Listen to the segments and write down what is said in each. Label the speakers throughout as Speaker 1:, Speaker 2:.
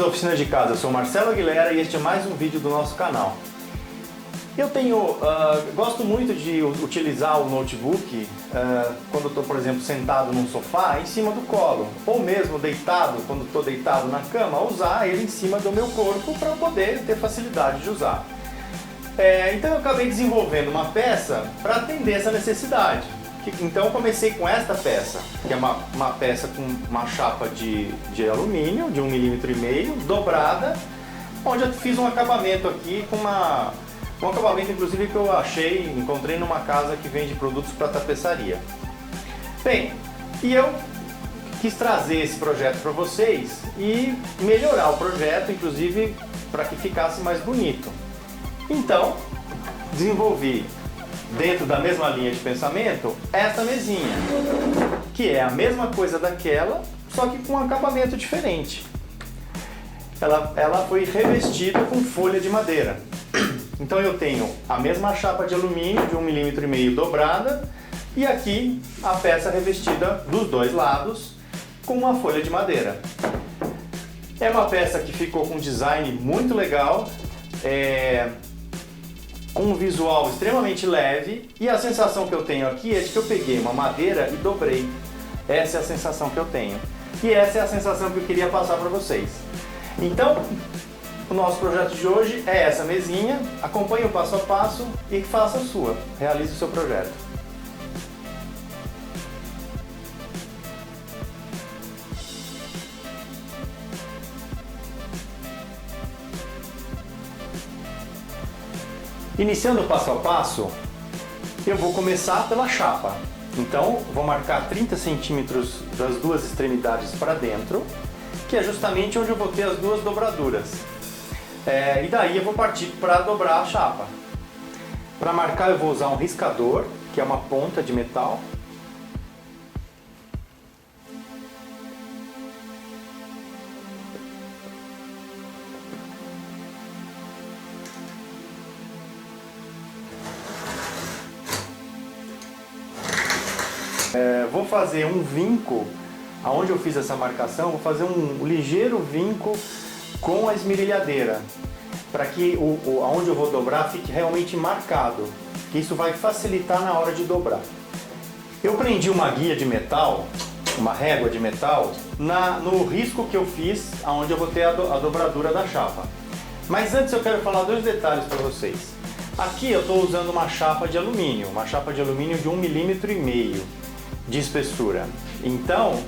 Speaker 1: Bem-vindos à Oficina de Casa, eu sou Marcelo Aguilera e este é mais um vídeo do nosso canal. Eu gosto muito de utilizar o notebook quando estou, por exemplo, sentado num sofá em cima do colo, ou mesmo deitado, quando estou deitado na cama, usar ele em cima do meu corpo para poder ter facilidade de usar. Então eu acabei desenvolvendo uma peça para atender essa necessidade. Então eu comecei com esta peça, que é uma peça com uma chapa de alumínio de 1,5 mm, dobrada, onde eu fiz um acabamento aqui com um acabamento inclusive que eu encontrei numa casa que vende produtos para tapeçaria. Bem, e eu quis trazer esse projeto para vocês e melhorar o projeto, inclusive para que ficasse mais bonito. Então, desenvolvi, dentro da mesma linha de pensamento, essa mesinha, que é a mesma coisa daquela, só que com um acabamento diferente. Ela foi revestida com folha de madeira. Então eu tenho a mesma chapa de alumínio de 1,5 mm dobrada e aqui a peça revestida dos dois lados com uma folha de madeira. É uma peça que ficou com um design muito legal, com um visual extremamente leve, e a sensação que eu tenho aqui é de que eu peguei uma madeira e dobrei. Essa é a sensação que eu tenho. E essa é a sensação que eu queria passar para vocês. Então, o nosso projeto de hoje é essa mesinha. Acompanhe o passo a passo e faça a sua. Realize o seu projeto. Iniciando o passo a passo, eu vou começar pela chapa. Então, vou marcar 30 centímetros das duas extremidades para dentro, que é justamente onde eu vou ter as duas dobraduras. E daí eu vou partir para dobrar a chapa. Para marcar eu vou usar um riscador, que é uma ponta de metal. Vou fazer um vinco, aonde eu fiz essa marcação, vou fazer um ligeiro vinco com a esmerilhadeira, para que aonde eu vou dobrar fique realmente marcado, que isso vai facilitar na hora de dobrar. Eu prendi uma guia de metal, uma régua de metal, no risco que eu fiz, aonde eu vou ter a dobradura da chapa. Mas antes eu quero falar dois detalhes para vocês. Aqui eu estou usando uma chapa de alumínio de 1,5 mm de espessura. Então,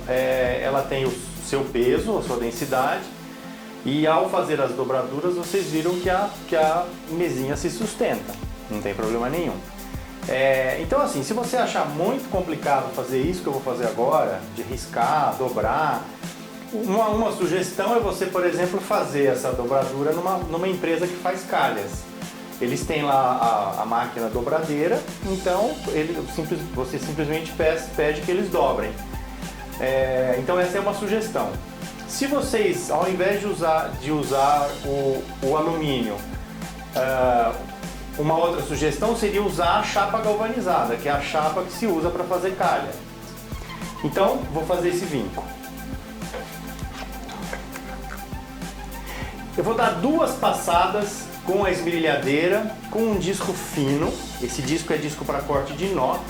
Speaker 1: ela tem o seu peso, a sua densidade, e ao fazer as dobraduras vocês viram que a mesinha se sustenta, não tem problema nenhum. Então assim, se você achar muito complicado fazer isso que eu vou fazer agora, de riscar, dobrar, uma sugestão é você, por exemplo, fazer essa dobradura numa empresa que faz calhas. Eles têm lá a máquina dobradeira, então você simplesmente pede que eles dobrem. Então essa é uma sugestão. Se vocês, ao invés de usar o alumínio, uma outra sugestão seria usar a chapa galvanizada, que é a chapa que se usa para fazer calha. Então vou fazer esse vinco. Eu vou dar duas passadas com a esmerilhadeira, com um disco fino. Esse disco é disco para corte de inox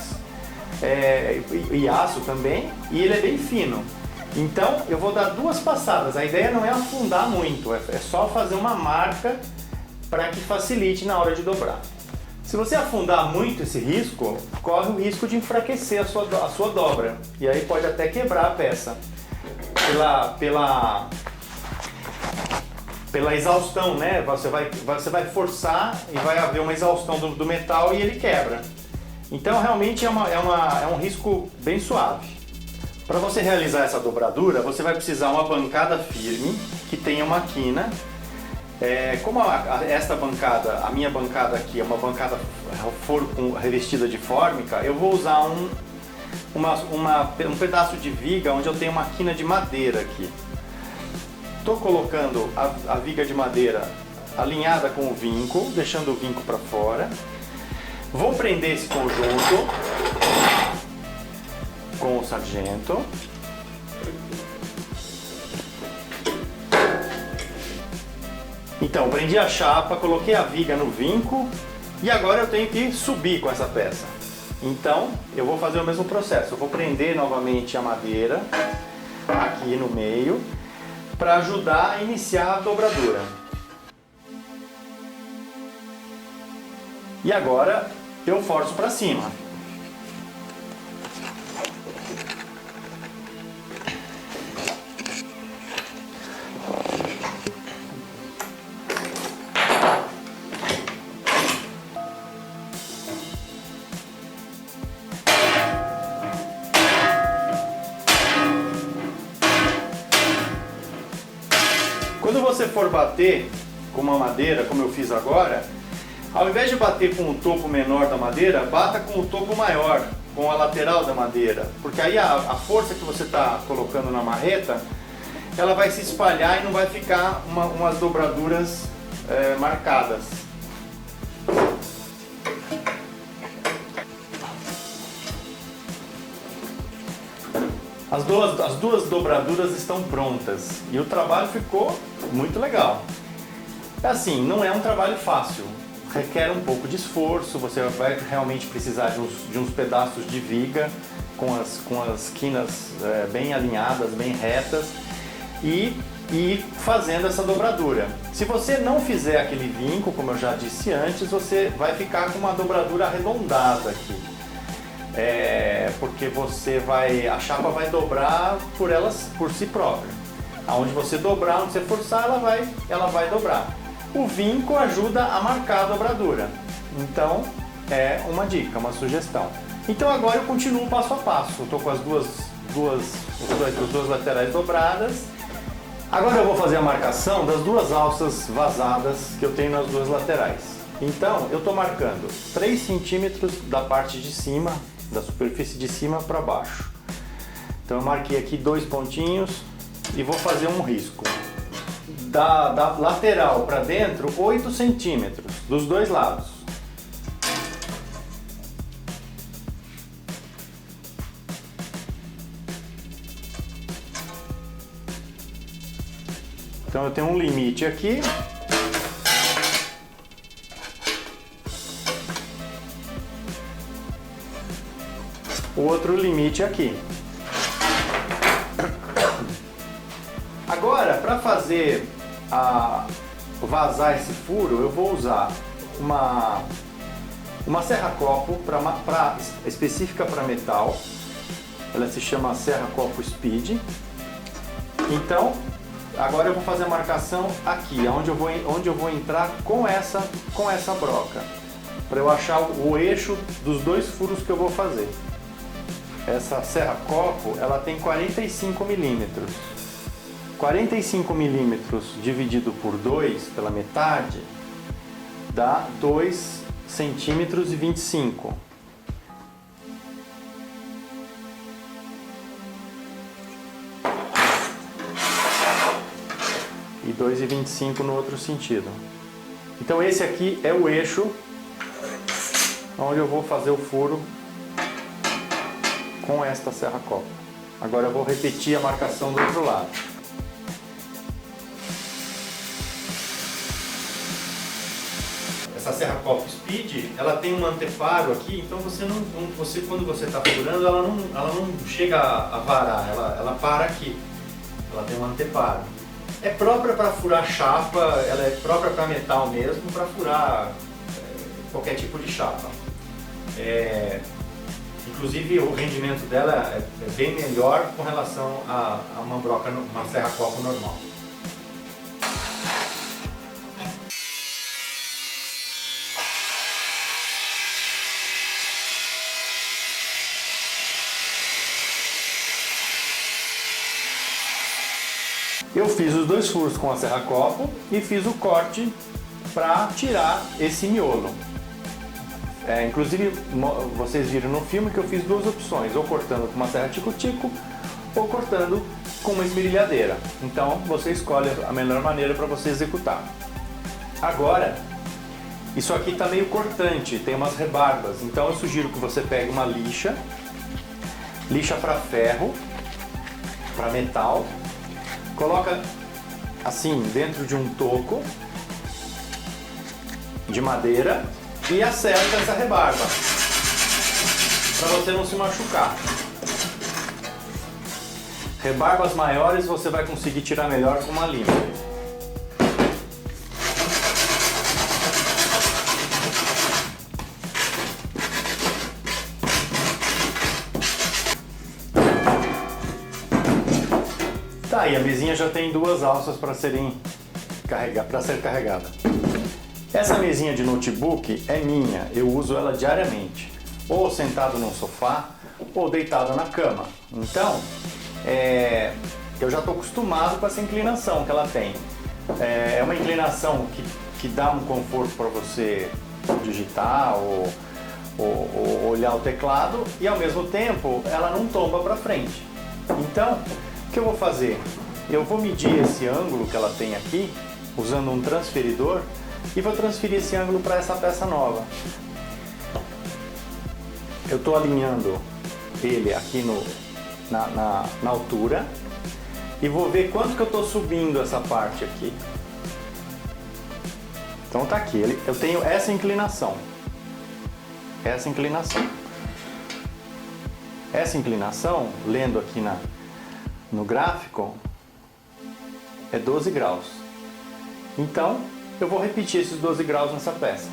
Speaker 1: e aço também, e ele é bem fino. Então eu vou dar duas passadas. A ideia não é afundar muito, é só fazer uma marca para que facilite na hora de dobrar. Se você afundar muito esse risco, corre o risco de enfraquecer a sua dobra, e aí pode até quebrar a peça pela exaustão, né? Você vai forçar e vai haver uma exaustão do metal e ele quebra. Então realmente é um risco bem suave. Para você realizar essa dobradura, você vai precisar uma bancada firme que tenha uma quina. Como esta bancada, a minha bancada aqui é uma bancada revestida de fórmica, eu vou usar um pedaço de viga onde eu tenho uma quina de madeira aqui. Estou colocando a viga de madeira alinhada com o vinco, deixando o vinco para fora. Vou prender esse conjunto com o sargento. Então, prendi a chapa, coloquei a viga no vinco e agora eu tenho que subir com essa peça. Então, eu vou fazer o mesmo processo. Eu vou prender novamente a madeira aqui no meio para ajudar a iniciar a dobradura. E agora eu forço para cima. Quando você for bater com uma madeira, como eu fiz agora, ao invés de bater com o topo menor da madeira, bata com o topo maior, com a lateral da madeira. Porque aí a força que você está colocando na marreta, ela vai se espalhar e não vai ficar umas dobraduras marcadas. As duas dobraduras estão prontas e o trabalho ficou muito legal. Assim, não é um trabalho fácil, requer um pouco de esforço, você vai realmente precisar de uns pedaços de viga com as quinas bem alinhadas, bem retas e fazendo essa dobradura. Se você não fizer aquele vinco, como eu já disse antes, você vai ficar com uma dobradura arredondada aqui. Porque a chapa vai dobrar por si própria. Aonde você dobrar, onde você forçar, ela vai dobrar. O vinco ajuda a marcar a dobradura. Então é uma dica, uma sugestão. Então agora eu continuo passo a passo. Eu estou com as duas laterais dobradas. Agora eu vou fazer a marcação das duas alças vazadas que eu tenho nas duas laterais. Então eu estou marcando 3 centímetros da parte de cima, da superfície de cima para baixo. Então eu marquei aqui 2 pontinhos e vou fazer um risco. Da lateral para dentro, 8 centímetros dos dois lados. Então eu tenho um limite aqui. O outro limite aqui. Agora, para fazer vazar esse furo, eu vou usar uma serra-copo específica para metal. Ela se chama serra-copo Speed. Então, agora eu vou fazer a marcação aqui, onde eu vou entrar com essa broca, para eu achar o eixo dos 2 furos que eu vou fazer. Essa serra-copo, ela tem 45 milímetros. 45 milímetros dividido por 2, pela metade, dá 2 centímetros e 25. E 2,25 no outro sentido. Então esse aqui é o eixo onde eu vou fazer o furo com esta serra-copo. Agora eu vou repetir a marcação do outro lado. Essa serra-copo Speed, ela tem um anteparo aqui, então quando você está furando, ela não chega a varar, ela para aqui. Ela tem um anteparo. É própria para furar chapa, ela é própria para metal mesmo, para furar qualquer tipo de chapa. Inclusive o rendimento dela é bem melhor com relação a uma serra-copo normal. Eu fiz os 2 furos com a serra-copo e fiz o corte para tirar esse miolo. Inclusive, vocês viram no filme que eu fiz 2 opções, ou cortando com uma serra tico-tico, ou cortando com uma esmerilhadeira. Então, você escolhe a melhor maneira para você executar. Agora, isso aqui está meio cortante, tem umas rebarbas, então eu sugiro que você pegue uma lixa para ferro, para metal, coloca assim dentro de um toco de madeira e acerta essa rebarba, para você não se machucar. Rebarbas maiores você vai conseguir tirar melhor com uma lima. Tá aí, a mesinha já tem duas alças para ser carregada. Essa mesinha de notebook é minha, eu uso ela diariamente, ou sentado num sofá, ou deitado na cama. Então, eu já estou acostumado com essa inclinação que ela tem. É uma inclinação que dá um conforto para você digitar ou olhar o teclado, e ao mesmo tempo ela não tomba para frente. Então, o que eu vou fazer? Eu vou medir esse ângulo que ela tem aqui, usando um transferidor, e vou transferir esse ângulo para essa peça nova. Eu estou alinhando ele aqui na altura e vou ver quanto que eu estou subindo essa parte aqui. Então tá aqui, eu tenho essa inclinação. Essa inclinação, lendo aqui no gráfico, é 12 graus. Então, eu vou repetir esses 12 graus nessa peça.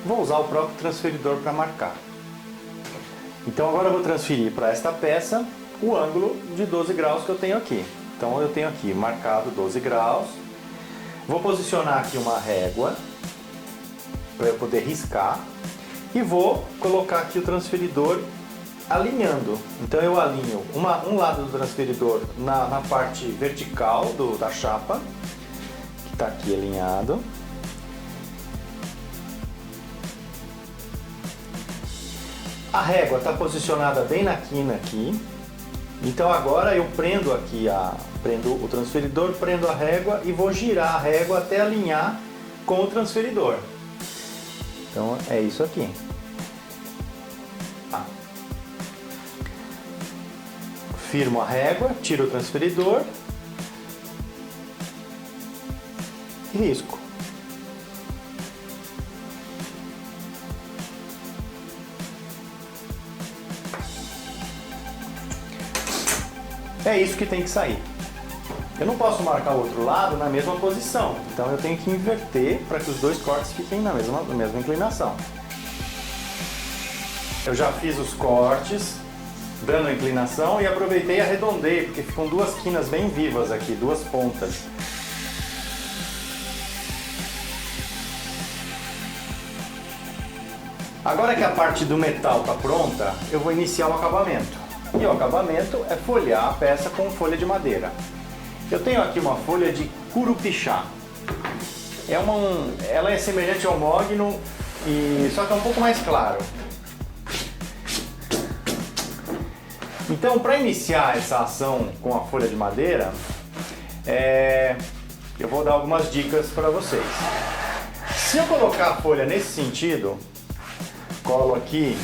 Speaker 1: Vou usar o próprio transferidor para marcar. Então agora eu vou transferir para esta peça o ângulo de 12 graus que eu tenho aqui. Então eu tenho aqui marcado 12 graus. Vou posicionar aqui uma régua para eu poder riscar. E vou colocar aqui o transferidor alinhando. Então eu alinho um lado do transferidor na parte vertical da chapa, que está aqui alinhado. A régua está posicionada bem na quina aqui. Então agora eu prendo aqui, prendo o transferidor, prendo a régua e vou girar a régua até alinhar com o transferidor. Então é isso aqui. Firmo a régua, tiro o transferidor e risco. É isso que tem que sair. Eu não posso marcar o outro lado na mesma posição, então eu tenho que inverter para que os dois cortes fiquem na mesma inclinação. Eu já fiz os cortes, dando a inclinação, e aproveitei e arredondei, porque ficam duas quinas bem vivas aqui, duas pontas. Agora que a parte do metal está pronta, eu vou iniciar o acabamento. E o acabamento é folhear a peça com folha de madeira. Eu tenho aqui uma folha de curupixá. Ela é semelhante ao mogno, só que é um pouco mais claro. Então, para iniciar essa ação com a folha de madeira, eu vou dar algumas dicas para vocês. Se eu colocar a folha nesse sentido, colo aqui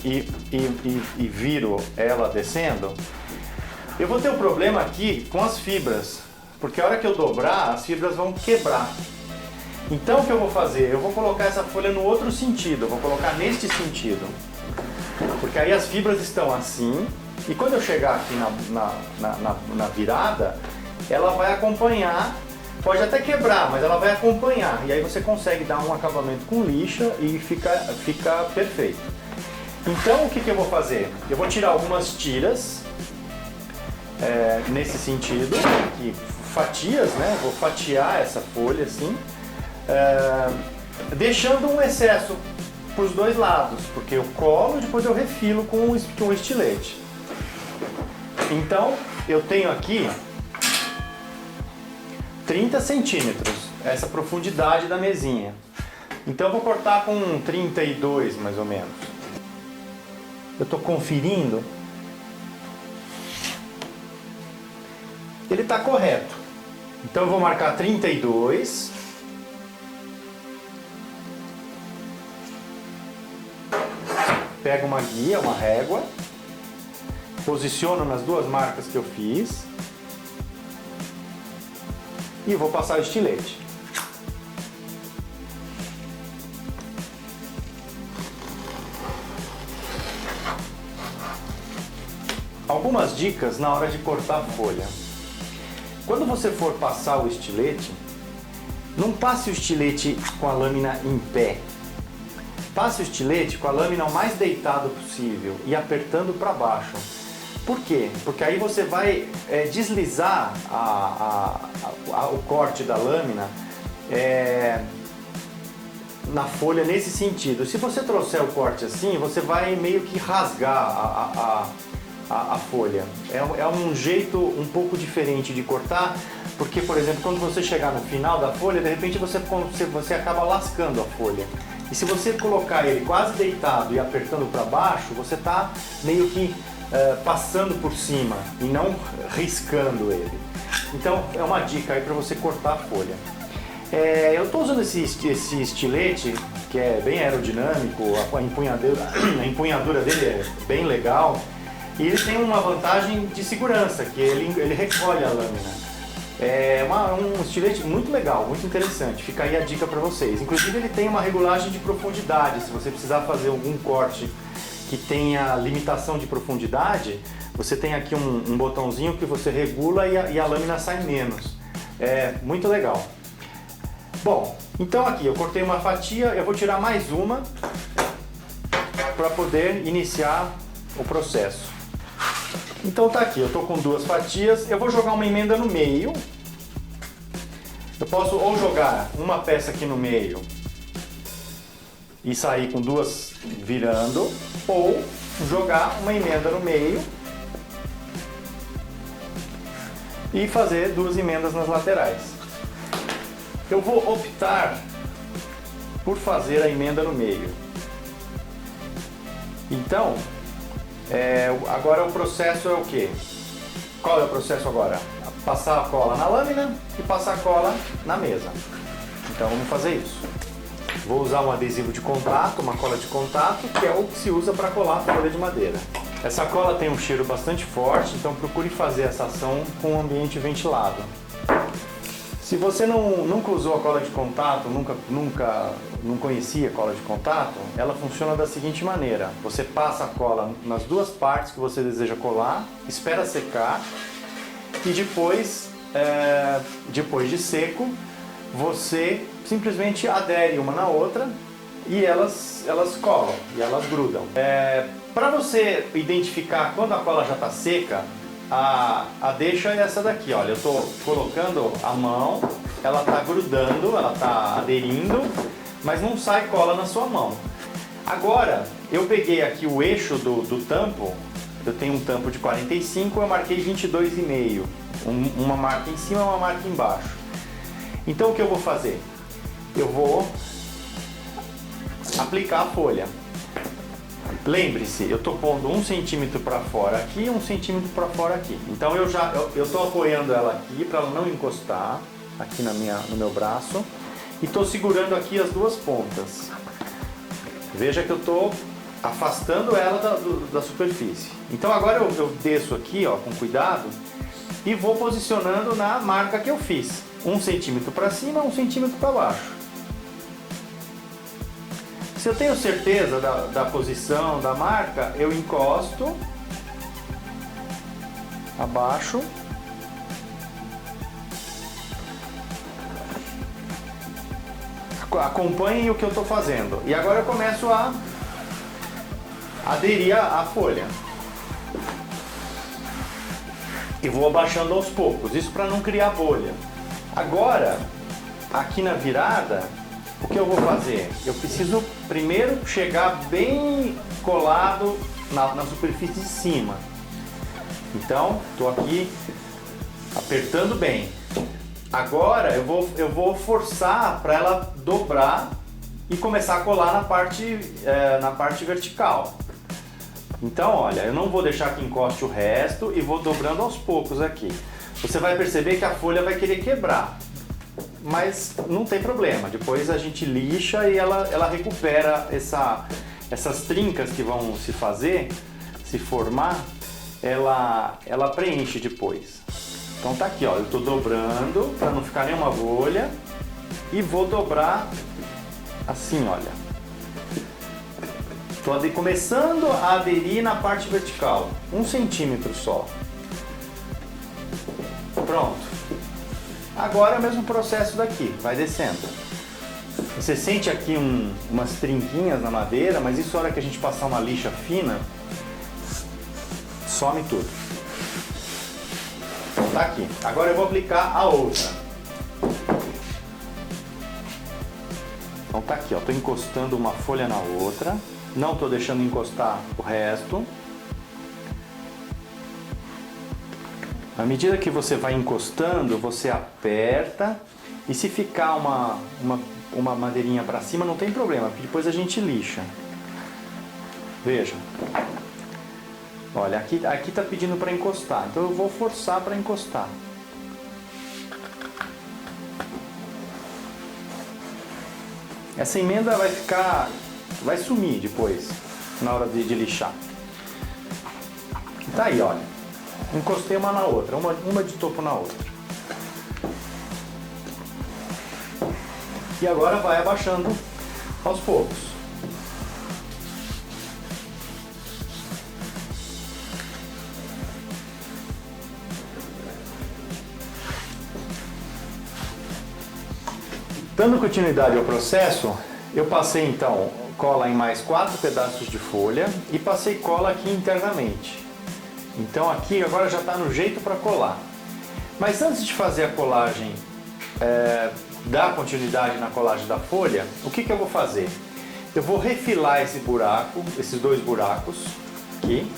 Speaker 1: e viro ela descendo, eu vou ter um problema aqui com as fibras, porque a hora que eu dobrar, as fibras vão quebrar. Então o que eu vou fazer? Eu vou colocar essa folha no outro sentido, eu vou colocar neste sentido, porque aí as fibras estão assim, e quando eu chegar aqui na virada, ela vai acompanhar, pode até quebrar, mas ela vai acompanhar, e aí você consegue dar um acabamento com lixa e fica perfeito. Então o que eu vou fazer? Eu vou tirar algumas tiras nesse sentido, aqui, fatias, né? Vou fatiar essa folha assim, deixando um excesso para os dois lados, porque eu colo e depois eu refilo com um estilete. Então eu tenho aqui 30 centímetros, essa profundidade da mesinha. Então eu vou cortar com 32 mais ou menos. Eu estou conferindo. Ele está correto. Então eu vou marcar 32. Pego uma guia, uma régua. Posiciono nas duas marcas que eu fiz. E vou passar o estilete. algumas dicas na hora de cortar a folha. Quando você for passar o estilete, não passe o estilete com a lâmina em pé. Passe o estilete com a lâmina o mais deitado possível e apertando para baixo. Por quê? Porque aí você vai deslizar o corte da lâmina na folha nesse sentido. Se você trouxer o corte assim, você vai meio que rasgar a folha. É um jeito um pouco diferente de cortar, porque, por exemplo, quando você chegar no final da folha, de repente você acaba lascando a folha. E se você colocar ele quase deitado e apertando para baixo, você está meio que passando por cima e não riscando ele. Então é uma dica aí para você cortar a folha. Eu estou usando esse estilete, que é bem aerodinâmico, a empunhadura dele é bem legal, e ele tem uma vantagem de segurança, que ele recolhe a lâmina. É um estilete muito legal, muito interessante, fica aí a dica para vocês. Inclusive ele tem uma regulagem de profundidade, se você precisar fazer algum corte que tenha limitação de profundidade, você tem aqui um botãozinho que você regula e a lâmina sai menos. É muito legal. Bom, então aqui eu cortei uma fatia, eu vou tirar mais uma para poder iniciar o processo. Então tá aqui, eu tô com duas fatias, eu vou jogar uma emenda no meio. Eu posso ou jogar uma peça aqui no meio e sair com duas virando, ou jogar uma emenda no meio e fazer duas emendas nas laterais. Eu vou optar por fazer a emenda no meio. Então, agora o processo é o quê? Qual é o processo agora? Passar a cola na lâmina e passar a cola na mesa. Então vamos fazer isso. Vou usar um adesivo de contato, uma cola de contato, que é o que se usa para colar a folha de madeira. Essa cola tem um cheiro bastante forte, então procure fazer essa ação com um ambiente ventilado. Se você nunca usou a cola de contato, não conhecia a cola de contato, ela funciona da seguinte maneira. Você passa a cola nas duas partes que você deseja colar, espera secar e depois de seco, você simplesmente adere uma na outra e elas colam e elas grudam. Para você identificar quando a cola já está seca, a deixa é essa daqui, olha, eu estou colocando a mão, ela está grudando, ela está aderindo, mas não sai cola na sua mão. Agora, eu peguei aqui o eixo do tampo, eu tenho um tampo de 45, eu marquei 22,5, uma marca em cima e uma marca embaixo. Então o que eu vou fazer? Eu vou aplicar a folha. Lembre-se, eu estou pondo 1 centímetro para fora aqui e 1 centímetro para fora aqui. Então eu estou apoiando ela aqui para ela não encostar aqui no meu braço e estou segurando aqui as duas pontas. Veja que eu estou afastando ela da superfície. Então agora eu desço aqui, ó, com cuidado e vou posicionando na marca que eu fiz. 1 centímetro para cima, 1 centímetro para baixo. Se eu tenho certeza da posição da marca, eu encosto abaixo. Acompanhem o que eu estou fazendo. E agora eu começo a aderir a folha. E vou abaixando aos poucos, isso para não criar bolha. Agora, aqui na virada, o que eu vou fazer? Eu preciso primeiro chegar bem colado na superfície de cima. Então, estou aqui apertando bem. Agora eu vou forçar para ela dobrar e começar a colar na parte vertical. Então, olha, eu não vou deixar que encoste o resto e vou dobrando aos poucos aqui. Você vai perceber que a folha vai querer quebrar. Mas não tem problema, depois a gente lixa e ela recupera essas trincas que vão se formar, ela preenche depois. Então tá aqui, ó, eu tô dobrando para não ficar nenhuma bolha e vou dobrar assim, olha. Estou começando a aderir na parte vertical, 1 centímetro só. Pronto. Agora é o mesmo processo daqui, vai descendo. Você sente aqui umas trinquinhas na madeira, mas isso, na hora que a gente passar uma lixa fina, some tudo. Então tá aqui. Agora eu vou aplicar a outra. Então tá aqui, ó. Tô encostando uma folha na outra. Não tô deixando encostar o resto. À medida que você vai encostando, você aperta. E se ficar uma madeirinha para cima, não tem problema, porque depois a gente lixa. Veja. Olha, aqui tá pedindo para encostar, então eu vou forçar para encostar. Essa emenda vai sumir depois, na hora de lixar. Tá aí, olha. Encostei uma na outra, uma de topo na outra. E agora vai abaixando aos poucos. Dando continuidade ao processo, eu passei então cola em mais 4 pedaços de folha e passei cola aqui internamente. Então aqui agora já está no jeito para colar. Mas antes de fazer a colagem, dar continuidade na colagem da folha, o que eu vou fazer? Eu vou refilar esse buraco, esses 2 buracos aqui,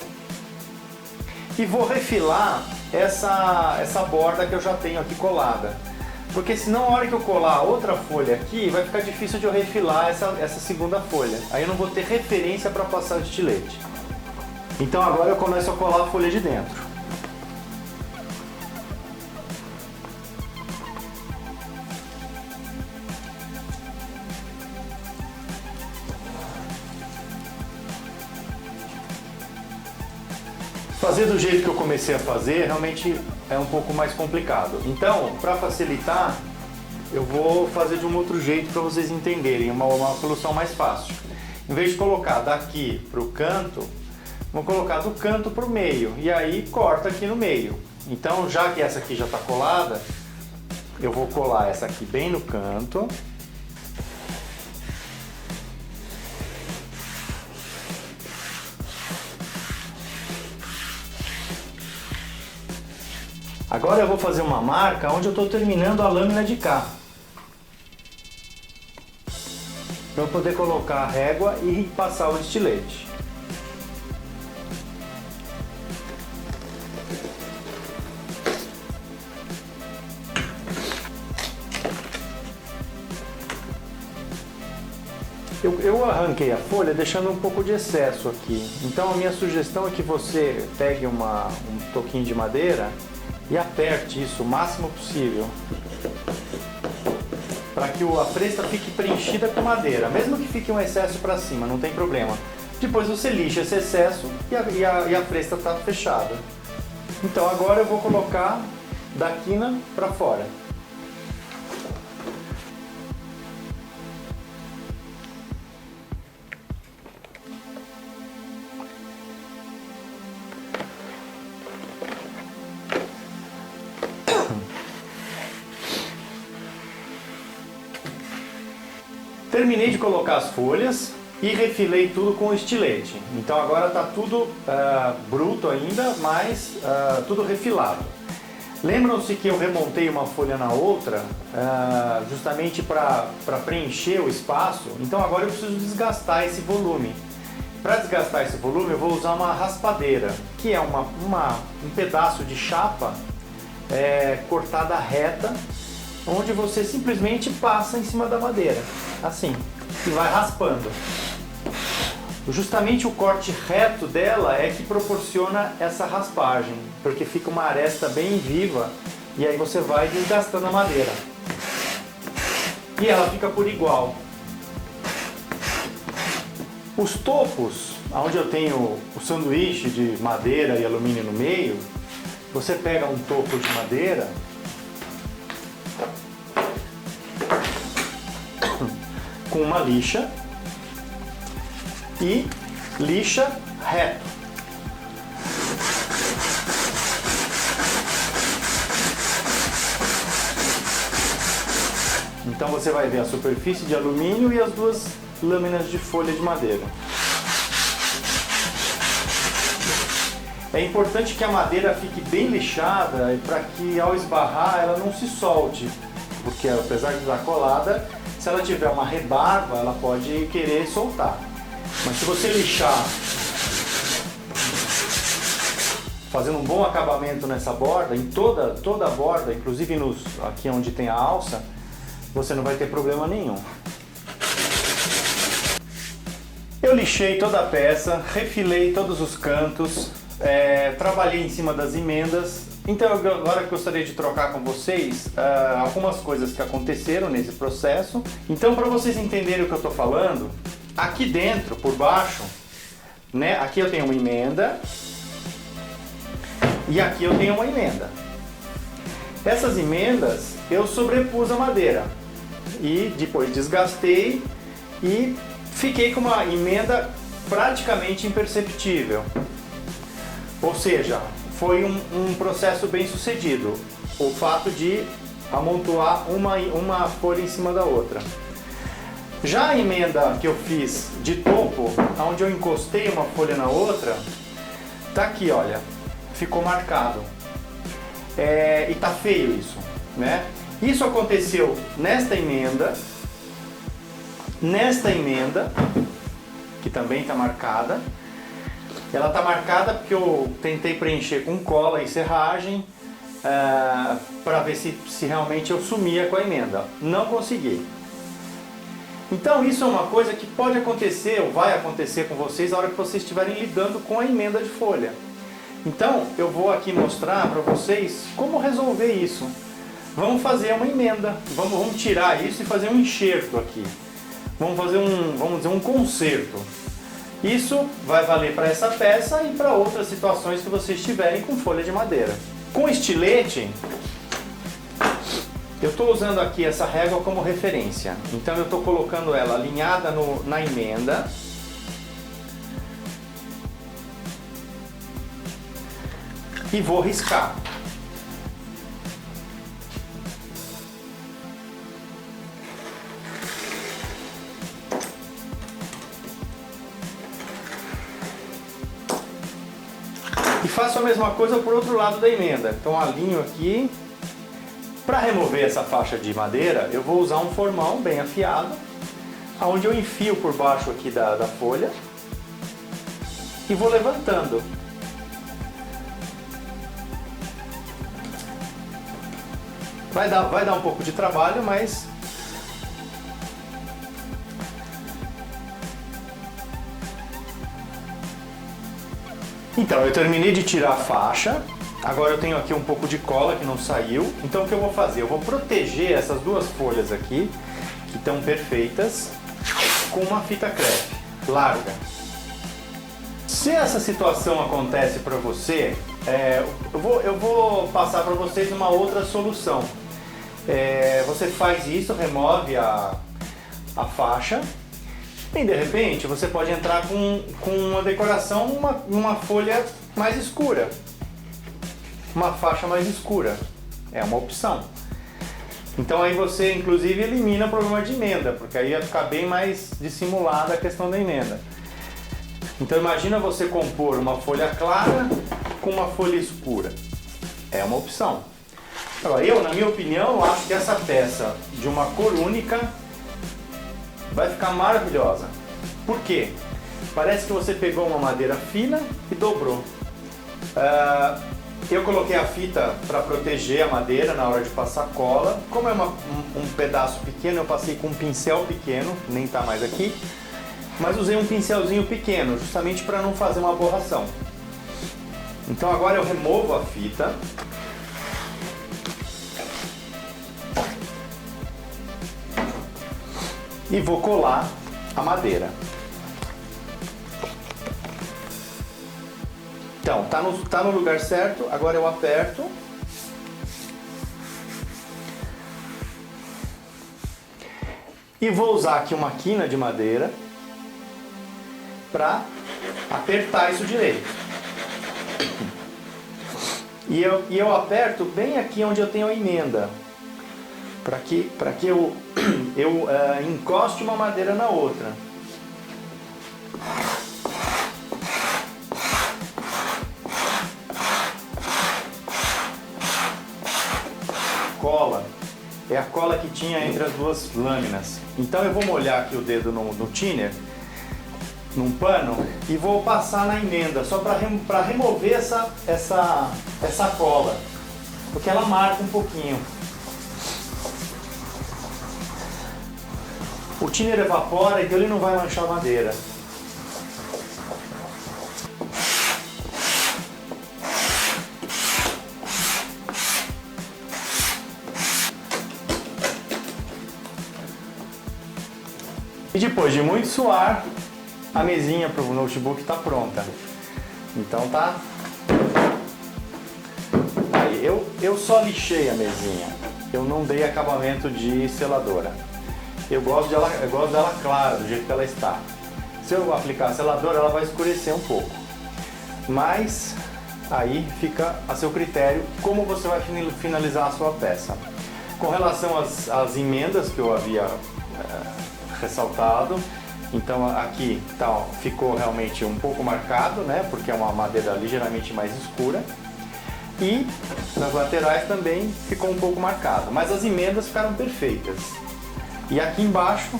Speaker 1: e vou refilar essa borda que eu já tenho aqui colada. Porque senão, a hora que eu colar a outra folha aqui, vai ficar difícil de eu refilar essa segunda folha. Aí eu não vou ter referência para passar o estilete. Então agora eu começo a colar a folha de dentro. Fazer do jeito que eu comecei a fazer realmente é um pouco mais complicado. Então, para facilitar, eu vou fazer de um outro jeito para vocês entenderem, uma solução mais fácil. Em vez de colocar daqui para o canto, vou colocar do canto para o meio e aí corta aqui no meio. Então, já que essa aqui já está colada, eu vou colar essa aqui bem no canto. Agora eu vou fazer uma marca onde eu estou terminando a lâmina de cá. Para eu poder colocar a régua e passar o estilete. Eu arranquei a folha deixando um pouco de excesso aqui. Então a minha sugestão é que você pegue um toquinho de madeira e aperte isso o máximo possível para que a fresta fique preenchida com madeira, mesmo que fique um excesso para cima, não tem problema. Depois você lixa esse excesso e a fresta está fechada. Então agora eu vou colocar da quina para fora. Terminei de colocar as folhas e refilei tudo com o estilete. Então agora está tudo bruto ainda, mas tudo refilado. Lembram-se que eu remontei uma folha na outra justamente para preencher o espaço. Então agora eu preciso desgastar esse volume. Para desgastar esse volume eu vou usar uma raspadeira, que é um pedaço de chapa cortada reta, onde você simplesmente passa em cima da madeira, assim, e vai raspando. Justamente o corte reto dela é que proporciona essa raspagem, porque fica uma aresta bem viva e aí você vai desgastando a madeira. E ela fica por igual. Os topos, onde eu tenho o sanduíche de madeira e alumínio no meio, você pega um topo de madeira com uma lixa e lixa reto. Então você vai ver a superfície de alumínio e as duas lâminas de folha de madeira. É importante que a madeira fique bem lixada para que ao esbarrar ela não se solte, porque apesar de estar colada, se ela tiver uma rebarba, ela pode querer soltar. Mas se você lixar, fazendo um bom acabamento nessa borda, em toda a borda, inclusive aqui onde tem a alça, você não vai ter problema nenhum. Eu lixei toda a peça, refilei todos os cantos, trabalhei em cima das emendas. Então agora eu gostaria de trocar com vocês algumas coisas que aconteceram nesse processo. Então, para vocês entenderem o que eu estou falando, aqui dentro, por baixo, né, aqui eu tenho uma emenda e aqui eu tenho uma emenda. Essas emendas eu sobrepus a madeira e depois desgastei e fiquei com uma emenda praticamente imperceptível. Ou seja, foi um processo bem sucedido, o fato de amontoar uma folha em cima da outra. Já a emenda que eu fiz de topo, onde eu encostei uma folha na outra, tá aqui, olha, ficou marcado. E tá feio isso, né? Isso aconteceu nesta emenda, que também está marcada. Ela está marcada porque eu tentei preencher com cola e serragem para ver se realmente eu sumia com a emenda. Não consegui. Então isso é uma coisa que pode acontecer ou vai acontecer com vocês na hora que vocês estiverem lidando com a emenda de folha. Então eu vou aqui mostrar para vocês como resolver isso. Vamos fazer uma emenda, vamos tirar isso e fazer um enxerto aqui. Vamos fazer um conserto. Isso vai valer para essa peça e para outras situações que vocês tiverem com folha de madeira. Com estilete, eu estou usando aqui essa régua como referência. Então eu estou colocando ela alinhada na emenda. E vou riscar. E faço a mesma coisa por outro lado da emenda. Então alinho aqui. Para remover essa faixa de madeira, eu vou usar um formão bem afiado, onde eu enfio por baixo aqui da folha e vou levantando. Vai dar um pouco de trabalho, mas então eu terminei de tirar a faixa. Agora eu tenho aqui um pouco de cola que não saiu. Então o que eu vou fazer? Eu vou proteger essas duas folhas aqui, que estão perfeitas, com uma fita crepe larga. Se essa situação acontece para você, eu vou passar para vocês uma outra solução. Você faz isso, remove a faixa e de repente você pode entrar com uma decoração, uma folha mais escura. Uma faixa mais escura, é uma opção. Então aí você inclusive elimina o problema de emenda, porque aí ia ficar bem mais dissimulada a questão da emenda. Então imagina você compor uma folha clara com uma folha escura, é uma opção. Agora na minha opinião, acho que essa peça de uma cor única vai ficar maravilhosa. Por quê? Parece que você pegou uma madeira fina e dobrou. Eu coloquei a fita para proteger a madeira na hora de passar cola. Como é um pedaço pequeno, eu passei com um pincel pequeno, nem está mais aqui. Mas usei um pincelzinho pequeno, justamente para não fazer uma borração. Então agora eu removo a fita. E vou colar a madeira. Então, tá no lugar certo, agora eu aperto. E vou usar aqui uma quina de madeira para apertar isso direito. E eu aperto bem aqui onde eu tenho a emenda, para que eu encoste uma madeira na outra. Cola é a cola que tinha entre as duas lâminas. Então eu vou molhar aqui o dedo no thinner, num pano, e vou passar na emenda só para remover essa cola, porque ela marca um pouquinho. O thinner evapora, então ele não vai manchar a madeira. E depois de muito suar, a mesinha para o notebook está pronta. Então tá. Aí, eu só lixei a mesinha. Eu não dei acabamento de seladora. Eu gosto dela clara, do jeito que ela está. Se eu aplicar a seladora, ela vai escurecer um pouco. Mas aí fica a seu critério como você vai finalizar a sua peça. Com relação às emendas que eu havia ressaltado, então aqui ficou realmente um pouco marcado, né, porque é uma madeira ligeiramente mais escura, e nas laterais também ficou um pouco marcado, mas as emendas ficaram perfeitas. E aqui embaixo,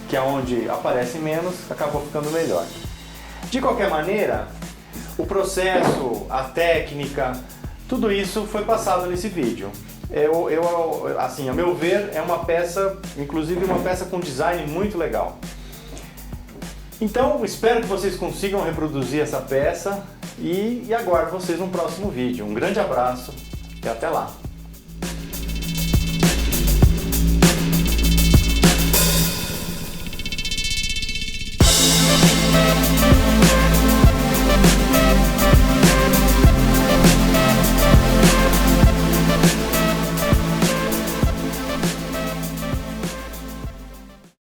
Speaker 1: que é onde aparece menos, acabou ficando melhor. De qualquer maneira, o processo, a técnica, tudo isso foi passado nesse vídeo. Assim, a meu ver, é uma peça, inclusive uma peça com design muito legal. Então, espero que vocês consigam reproduzir essa peça e aguardo vocês no próximo vídeo. Um grande abraço e até lá!